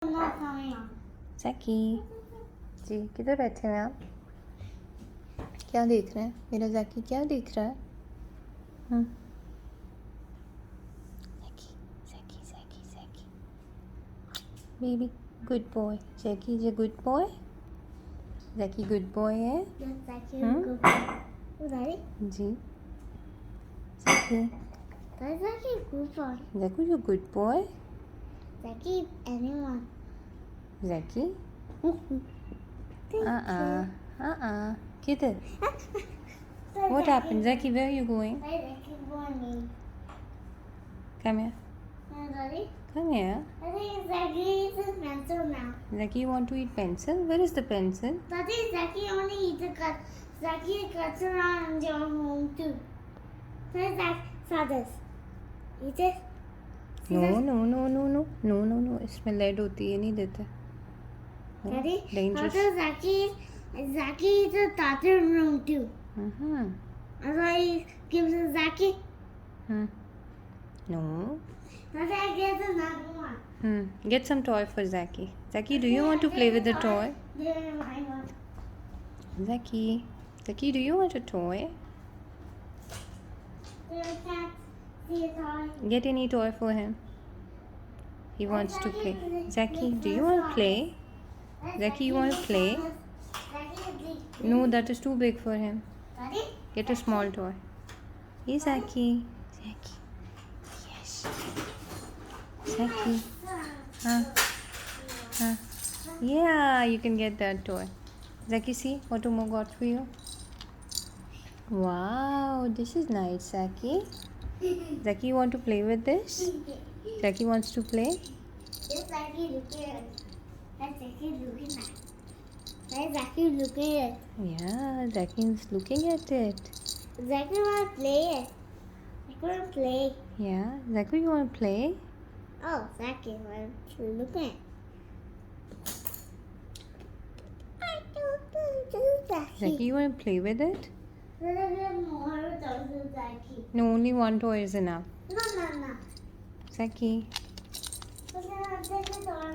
not coming on. जैकी जी किधर बैठे हैं आप? क्या देख रहे हैं? मेरा जैकी क्या देख रहा है? Zaky Zaky Zaky Zaky baby good boy. Zaky is a good boy. Zaky good boy है। Yes, Zaky is good boy. Oh, Daddy? जी Zaky That's Zaky a good boy. Zaky you good boy. Zaky, anyone. Zaky किधर? What happened? Zaky, where are you going? Zaky going. Come here. Daddy? Come here. I think Zaky eats his pencil now. Zaky, you want to eat pencil? Where is the pencil? Daddy, Zaky only eats a cut. Zaky cuts around your home too. So Zaky saw this. Eat it. See No, this? no, no, no, no, no, no, no. इसमें lead होती है, नहीं देते. No, Daddy, dangerous. Tata Zaky eats a Tata room too. That's why he gives us Zaky. No. Tata gets another one. Get some toy for Zaky. Zaky, do you want to play with the toy? There, my one. Zaky, Zaky, do you want a toy? There, cat. See a toy. Get any toy for him. He wants to play. Zaky, do you want to play? Zaky, you want to play? Zaky is big. No, that is too big for him. Daddy? Get a small toy. Hey, Zaky. Zaky. Yes. Zaky. Yeah, you can get that toy. Zaky, see what Umo got for you? Wow, this is nice, Zaky. Zaky, you want to play with this? Zaky wants to play? This Zaky looking at it. That's Zaky looking at it. That's Zaky looking at it. Yeah, Zaky is looking at it. Zaky want to play it. Zaky want to play. Yeah, Zaky, you want to play? Oh, Zaky want to look at it. I don't do Zaky. Zaky, you want to play with it? There are more toys of Zaky. No, only one toy is enough. No. Zaky, But there are toy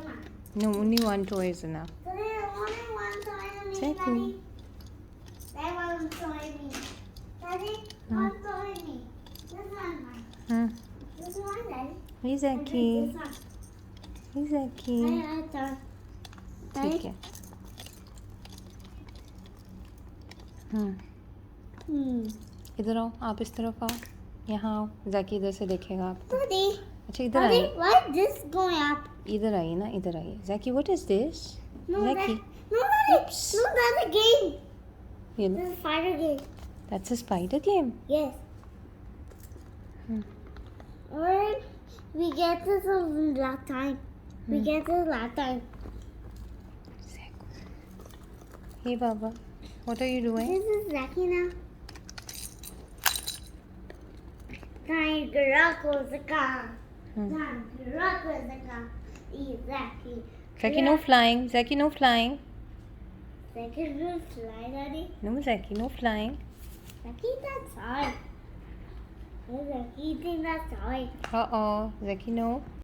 now. no, only one toy is enough. So there is only one toy in me, Zaky. Daddy. That one toy me. Daddy, one toy me. This one, mine. This one, Daddy. Hey, Zaky. This one. Hey, Zaky. I toy. ठीक है. इधर आओ, आप इस तरफ आओ. यहाँ आओ. ज़ैकी इधर से देखेगा आपको. Daddy. अच्छा इधर Daddy, आइए. why is this going up? इधर आइए ना, इधर आइए. ज़ैकी, what is this? No, Zaky. no, Daddy. No, that's a game. ये This low. is a fighter game. That's a spider game. Yes. Or we get this a lot time. We get this a lot time. Hey, Baba. What are you doing? This is Zaky now. Tiger Rock was a car. Tiger Rock was a car. Eat Zaky. Zaky, no flying. Zaky, no flying. Zaky will fly, Daddy. No, Zaky, no flying. Zaky, that's hard. Zaky eating that toy. Uh-oh. Zaky, no.